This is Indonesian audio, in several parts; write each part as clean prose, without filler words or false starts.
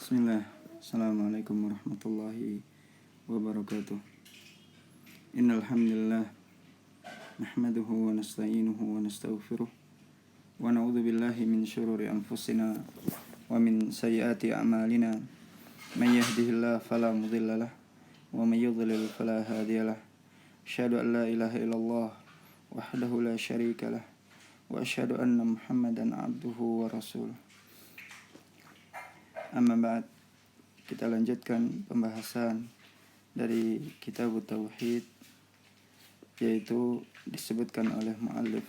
Bismillah. Assalamualaikum warahmatullahi wabarakatuh. Innal hamdalillah nahmaduhu wa nasta'inuhu wa nastaghfiruh wa na'udzu billahi min syururi anfusina wa min sayyiati a'malina. May yahdihillahu fala mudhillalah wa may yudlil fala hadiyalah. Asyhadu an la ilaha illallah wahdahu la syarikalah wa asyhadu anna Muhammadan abduhu wa rasuluh. Amma ba'd, kita lanjutkan pembahasan dari Kitab Tauhid, yaitu disebutkan oleh muallif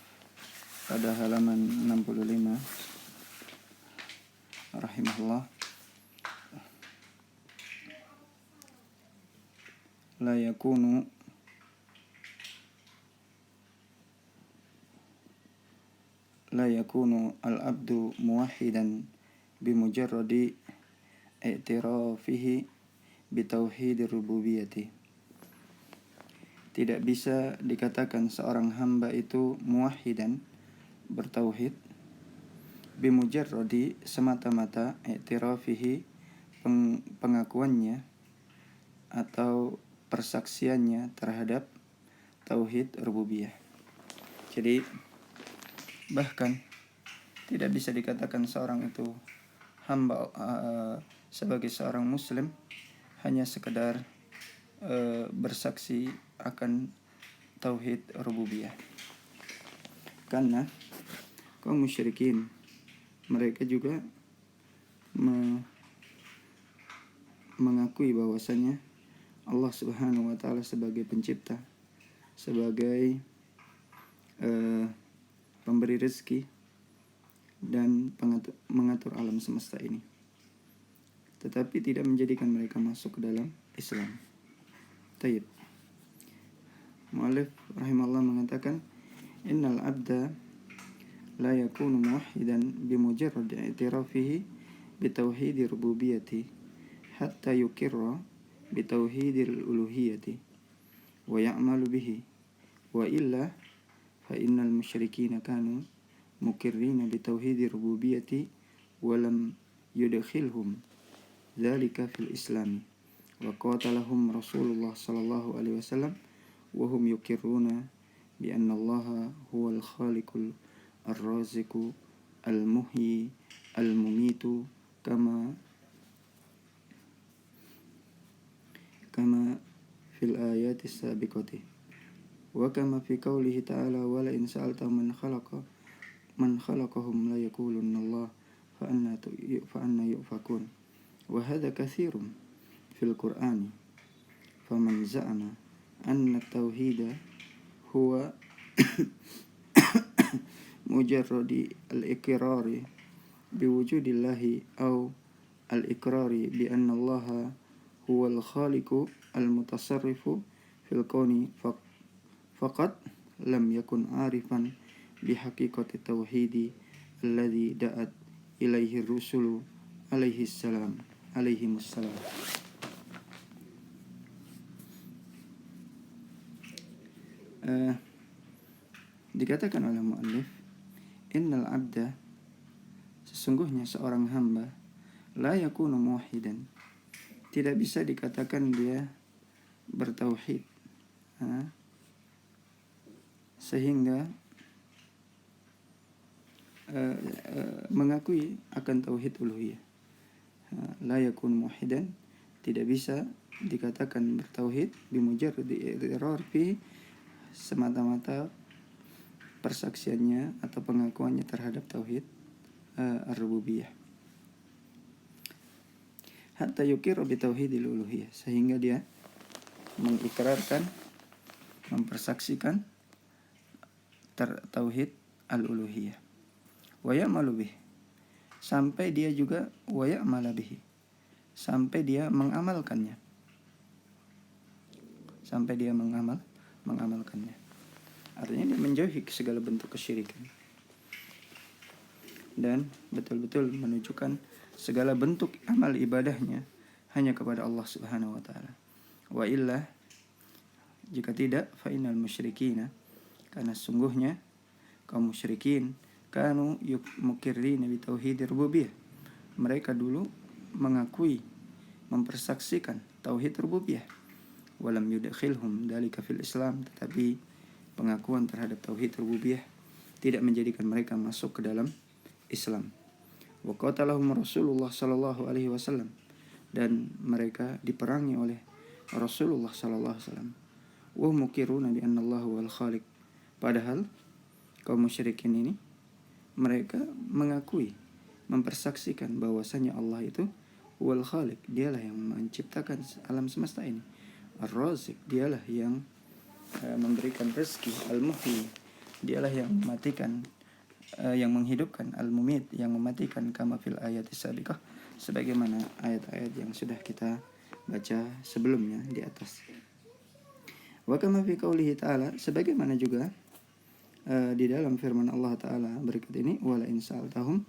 pada halaman 65 rahimahullah. La yakunu al-abdu muwahhidan bimujarradi i'tirafihi bitauhidir rububiyyati. Tidak bisa dikatakan seorang hamba itu muwahhidan, bertauhid, bimujarradi, semata-mata, i'tirafihi, pengakuannya atau persaksiannya terhadap tauhid rububiyah. Jadi bahkan tidak bisa dikatakan seorang itu hamba sebagai seorang muslim hanya sekedar bersaksi akan tauhid rububiyah. Karena kaum musyrikin mereka juga mengakui bahwasanya Allah Subhanahu wa taala sebagai pencipta, sebagai pemberi rezeki dan mengatur alam semesta ini, tetapi tidak menjadikan mereka masuk ke dalam Islam. Tayyib. Mu'allif rahimahullah mengatakan, innal abda la yakunu muwahhidan bimujarrad i'tirafihi bitauhidir rububiyyati hatta yukirra bitauhidil uluhiyyati wa ya'malu bihi, wa illa fa innal musyrikina kanu mukirrina bitauhidir rububiyyati wa lam yudkhilhum dzalika fil Islam wa qatalahum Rasulullah sallallahu alaihi wasallam wa hum yukirruna bi anna Allah huwal khaliqul ar-raziqu al-muhyi al-mumitu kama fil ayati sabiqati wa kama fi qoulihi ta'ala wa la in sa'alta man khalaqahum la yaqulunna Allah fa anna yufakun. Wa hadha katsirun fil Qur'ani. Faman za'ama anna at-tauhida huwa mujarradi al-iqrari biwujudillahi aw al-iqrari bi anna Allah huwa al-khaliqu al-mutasarrifu fil kauni faqad lam yakun arifan bihaqiqati tauhidi alladhi da'at ilaihi rusulu alaihissalam. Dikatakan oleh muallif, innal abda, sesungguhnya seorang hamba, la yakunu muwahhidan, tidak bisa dikatakan dia bertauhid, sehingga mengakui akan tauhid uluhiyah. La yakun muwahhidan, tidak bisa dikatakan bertauhid bimujarradi i'tirar fi, semata-mata persaksiannya atau pengakuannya terhadap tauhid ar-rububiyah, hatta yuqirru bi tauhidil uluhiyah, sehingga dia mengikrarkan, mempersaksikan tauhid al-uluhiyah, wa ya'malu bih, sampai dia juga wa ya'mala bihi, sampai dia mengamalkannya, mengamalkannya. Artinya dia menjauhi segala bentuk kesyirikan dan betul-betul menunjukkan segala bentuk amal ibadahnya hanya kepada Allah Subhanahu wa taala. Wa illa, jika tidak, fa innal musyrikina, karena sungguhnya kaum musyrikin kanu mukirrina bi tauhidir rububiyah, mereka dulu mengakui, mempersaksikan tauhid rububiyah. Walam yudkhilhum dalika fil Islam, tetapi pengakuan terhadap tauhid rububiyah tidak menjadikan mereka masuk ke dalam Islam. Wa qatalahum Rasulullah sallallahu alaihi wasallam, dan mereka diperangi oleh Rasulullah sallallahu alaihi wasallam. Wa muqiruna bi anna Allah wal khaliq. Padahal kaum musyrikin ini mereka mengakui, mempersaksikan bahwasanya Allah itu wal khaliq, dialah yang menciptakan alam semesta ini. Ar-Razik, dialah yang memberikan rezeki. Al-Muhyi, dialah yang mematikan, yang menghidupkan. Al-Mumit, yang mematikan. Kama fil ayat sabiqah, sebagaimana ayat-ayat yang sudah kita baca sebelumnya di atas. Wa kama fi qoulihi ta'ala, sebagaimana juga di dalam firman Allah Ta'ala berikut ini, wala in sa'altahum,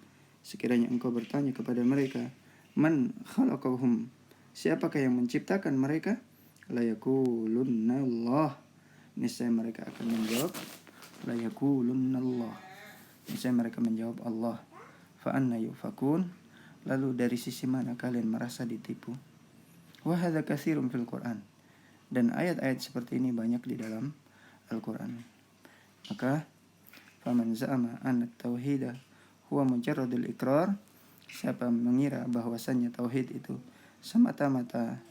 sekiranya engkau bertanya kepada mereka, man khalaqahum, siapakah yang menciptakan mereka, la yaqulunna Allah, niscaya mereka akan menjawab, la yaqulunna Allah, niscaya mereka menjawab Allah. Fa anna yufakun, lalu dari sisi mana kalian merasa ditipu. Wa hadza katsirun fil Quran, dan ayat-ayat seperti ini banyak di dalam Al-Quran. Maka faman za'ama anna tauhida huwa mujarradul iqrar, siapa mengira bahwasannya tauhid itu semata-mata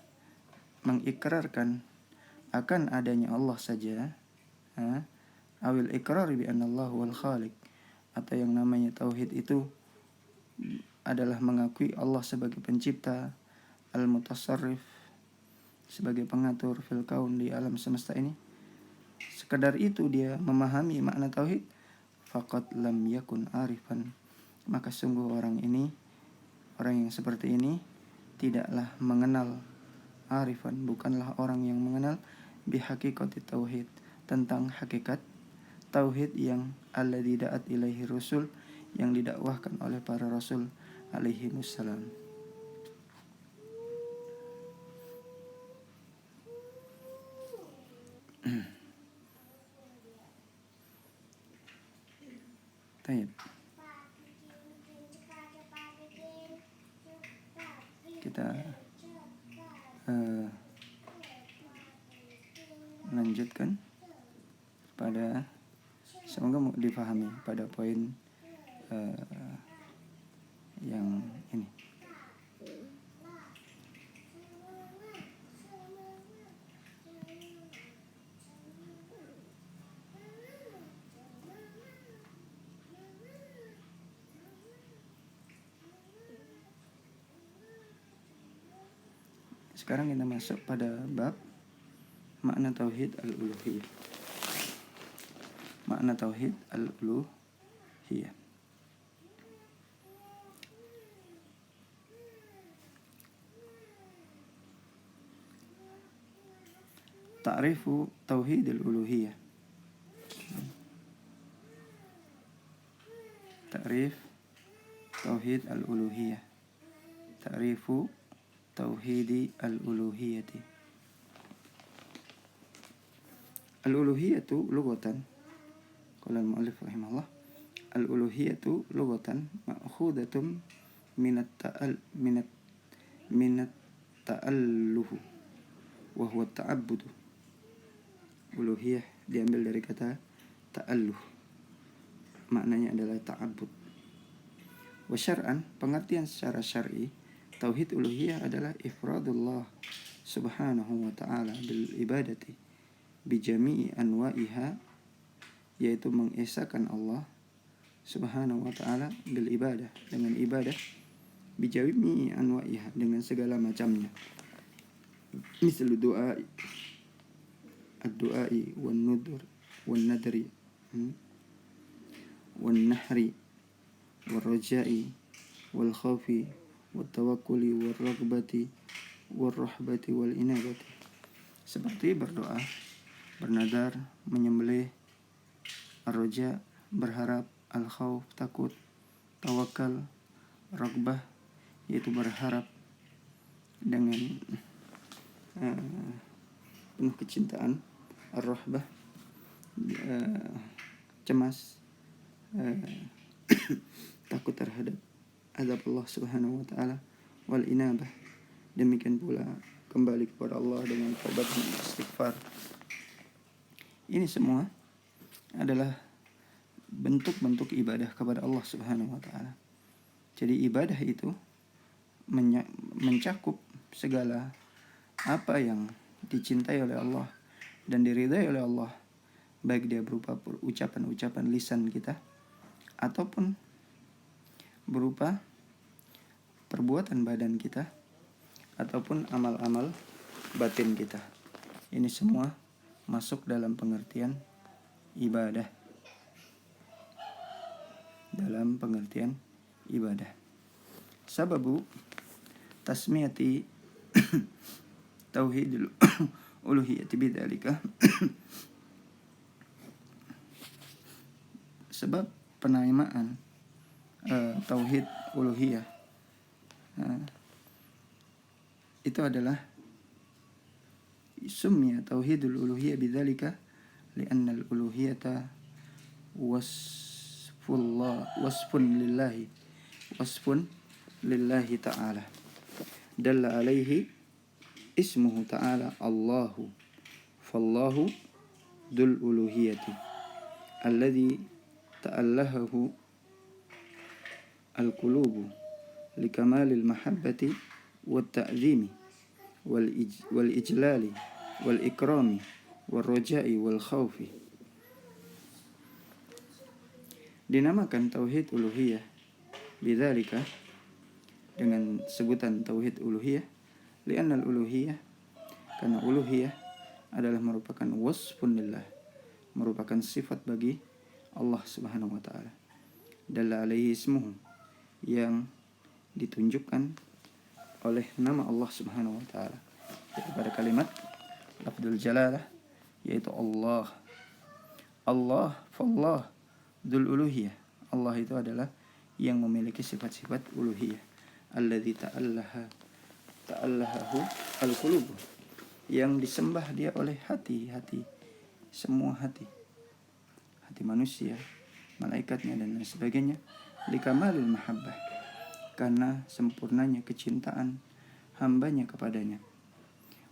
mengikrarkan akan adanya Allah saja, awil iqrar bi anna Allah wal khaliq, atau yang namanya tauhid itu adalah mengakui Allah sebagai pencipta, al-mutasarrif, sebagai pengatur fil kaun, di alam semesta ini, sekedar itu dia memahami makna tauhid, faqad lam yakun arifan, maka sungguh orang yang seperti ini tidaklah mengenal arifan, bukanlah orang yang mengenal bihaqiqati tauhid, tentang hakikat tauhid yang alladzi da'at ilaihi rusul, yang didakwahkan oleh para rasul alaihi wassalam. Baik. Kita lanjutkan pada, semoga difahami pada poin yang ini. Sekarang kita masuk pada bab makna tauhid al-uluhiyah. Makna tauhid al-uluhiyah. Ta'rifu tauhid al-uluhiyah. Ta'rif tauhid al-uluhiyah. Ta'rifu tauhid al-uluhiyati. Al-uluhiyatu lughatan, qala al-mu'allif rahimahullah, al-uluhiyatu lughatan ma'khudatun minat ta'alluhu wa huwa ta'abbudu. Uluhiyah diambil dari kata ta'alluh, maknanya adalah ta'abbud. Wa syar'an, pengertian secara syar'i, tauhid uluhiyah adalah ifradullah subhanahu wa ta'ala bil ibadati bi jami'i anwa'iha, yaitu mengesahkan Allah subhanahu wa ta'ala bil ibadah, dengan ibadah, bi jami'i anwa'iha, dengan segala macamnya. Misal doa, ad-du'ai wan nudur wan nadri wan nahri wal raja'i wal khawfi wat tawakkuli wal raghbati wal rahbati wal inabati, seperti berdoa, bernadar, menyembelih, ar-raja, berharap, al-khawf, takut, tawakal, raghbah, yaitu berharap dengan penuh kecintaan, ar-rahbah, cemas, takut terhadap azab Allah subhanahu wa ta'ala, wal inabah. Demikian pula kembali kepada Allah dengan taubat dan istighfar. Ini semua adalah bentuk-bentuk ibadah kepada Allah Subhanahu wa taala. Jadi ibadah itu mencakup segala apa yang dicintai oleh Allah dan diridai oleh Allah, baik dia berupa ucapan-ucapan lisan kita ataupun berupa perbuatan badan kita ataupun amal-amal batin kita. Ini semua masuk dalam pengertian ibadah. Dalam pengertian ibadah. Sababu tasmiyati tauhidul uluhiyyati bidzalika. Sebab penamaan tauhid uluhiyah itu adalah summiya tauhidul uluhiyah bidzalika li'anna al-uluhiyata wasfun lillahi ta'ala dalla alaihi ismuhu ta'ala Allahu fallahu dzul uluhiyati alladhi ta'allahahu al-qulubu likamalil mahabbati wat ta'zimi wal ijlali wal ikrami wal roja'i wal khawfi. Dinamakan tauhid uluhiyah bidzalika dengan sebutan tauhid uluhiyah li'anna al-uluhiyah, karena uluhiyah adalah merupakan wasfun lillah, merupakan sifat bagi Allah Subhanahu wa taala. Dalla alaihi ismuhu, yang ditunjukkan oleh nama Allah Subhanahu wa taala. Pada kalimat lafdzul jalalah yaitu Allah. Allah, fallah dzul uluhiyah. Allah itu adalah yang memiliki sifat-sifat uluhiyah. Alladzi ta'allahahu al-qulub, yang disembah dia oleh hati-hati, semua hati manusia, malaikatnya dan lain sebagainya. Likamalil mahabbah, karena sempurnanya kecintaan hambanya kepadanya.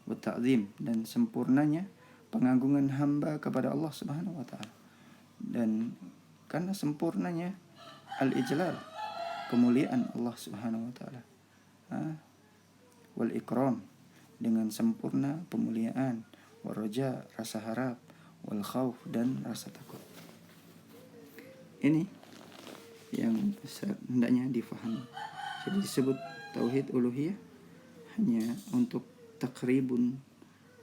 Wa ta'zim, dan sempurnanya pengagungan hamba kepada Allah Subhanahu wa taala. Dan karena sempurnanya al-ijlal, kemuliaan Allah Subhanahu wa taala. Wal ikram, dengan sempurna pemuliaan, wal raja, rasa harap, wal khauf, dan rasa takut. Ini yang hendaknya difahami. Jadi disebut tauhid uluhiyah hanya untuk takribun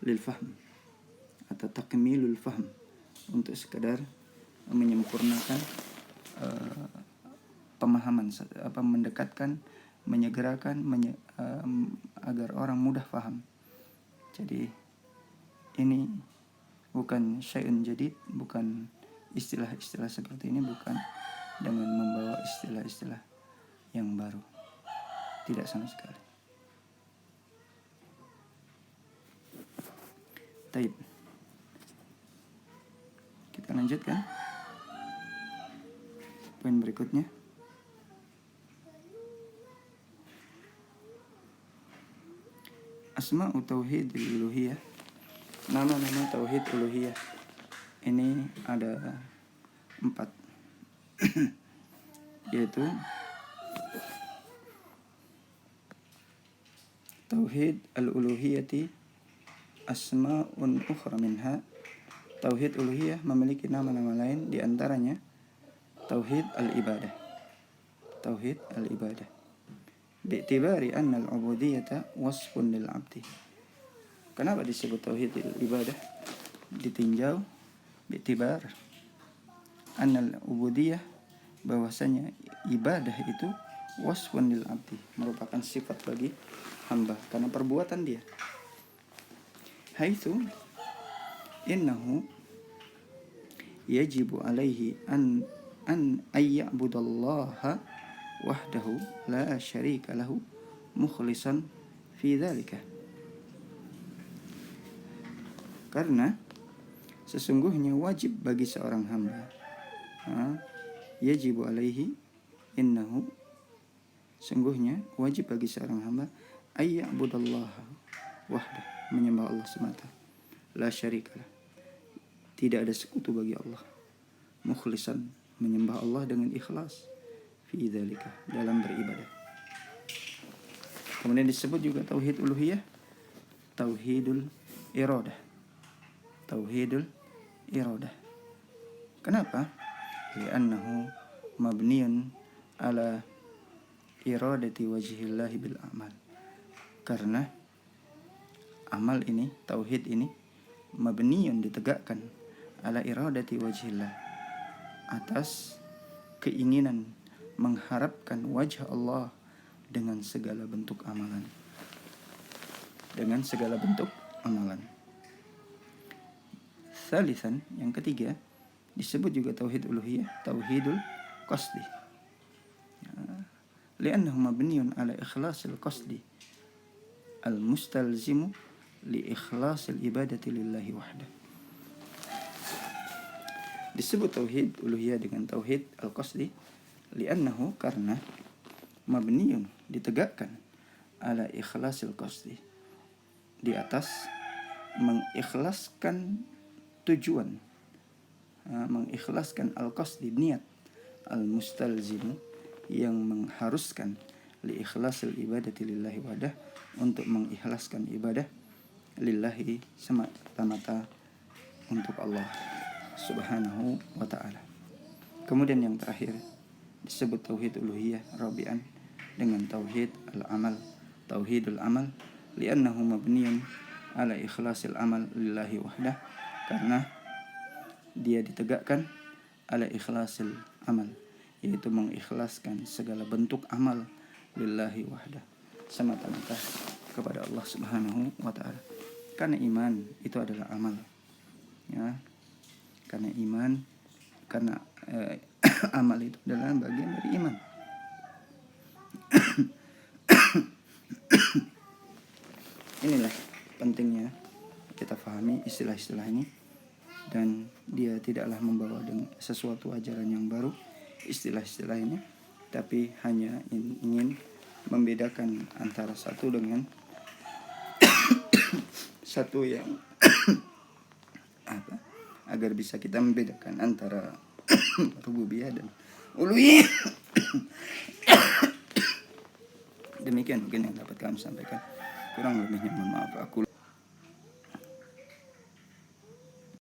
lil fahm atau takmilul fahm, untuk sekadar menyempurnakan pemahaman, mendekatkan, menyegerakan agar orang mudah faham. Jadi ini bukan syai'un jadid, bukan istilah-istilah seperti ini, bukan dengan membawa istilah-istilah yang baru, tidak sama sekali. Taib, kita lanjutkan poin berikutnya. Asma'u tauhid uluhiyah, nama-nama tauhid uluhiyah ini ada 4 yaitu tauhid al-uluhiyati asma'un ukhra minha. Tauhid uluhiyah memiliki nama-nama lain, di antaranya tauhid al-ibadah. Tauhid al-ibadah bi'tibari anna al-ubudiyata wasfun lil 'abdi. Kenapa disebut tauhid al-ibadah? Ditinjau bi'tibar anna al-ubudiyah, bahwasanya ibadah itu wasfun lil 'abdi, merupakan sifat bagi hamba karena perbuatan dia. Haitsu innahu yajibu alaihi an ayya'budallaha wahdahu la syarika lahu mukhlishan fi dzalika. Karena sesungguhnya wajib bagi seorang hamba, yajibu alaihi, innahu Sungguhnya wajib bagi seorang hamba ayya'budallaha wahdah, menyembah Allah semata, la syarikalah, tidak ada sekutu bagi Allah, mukhlisan, menyembah Allah dengan ikhlas, fi dzalika, dalam beribadah. Kemudian disebut juga tauhid uluhiyah, tauhidul iradah. Tauhidul iradah. Kenapa? Li'annahu mabniyun ala iradati wajhillahi bil amal. Karena amal ini, tauhid ini, mabniyun, ditegakkan, ala iradati wajhillah, atas keinginan mengharapkan wajah Allah dengan segala bentuk amalan. Dengan segala bentuk amalan. Salisan, yang ketiga, disebut juga tauhid uluhiyah, tauhidul qasdi. Li'annahu mabniyun ala ikhlasil qasdi al-mustalzimu li ikhlasil ibadati lillahi wahdah. Disebut tauhid uluhiyah dengan tauhid al-qasdi li'annahu, karena mabniyun, ditegakkan, ala ikhlasil qasdi, di atas mengikhlaskan tujuan, mengikhlaskan al-qasdi, niat, al-mustalzimu, yang mengharuskan, li ikhlasil ibadati lillahi wahdah, untuk mengikhlaskan ibadah lillahi, semata-mata untuk Allah subhanahu wa ta'ala. Kemudian yang terakhir disebut tauhid uluhiyah rabi'an dengan tauhid al-amal, tauhidul amal, li'annahu mabniyun ala ikhlasil amal lillahi wahdah, karena dia ditegakkan ala ikhlasil amal, yaitu mengikhlaskan segala bentuk amal lillahi wahdah, semata-mata kepada Allah subhanahu wa ta'ala. Karena iman itu adalah amal, ya. Karena iman, karena amal itu adalah bagian dari iman. Inilah pentingnya kita fahami istilah-istilah ini, dan dia tidaklah membawa dengan sesuatu ajaran yang baru, istilah-istilah ini, tapi hanya ingin membedakan antara satu dengan satu yang agar bisa kita membedakan antara rububiyah dan uluhiyah. Demikian mungkin yang dapat kami sampaikan. Kurang lebihnya mohon maaf. Aku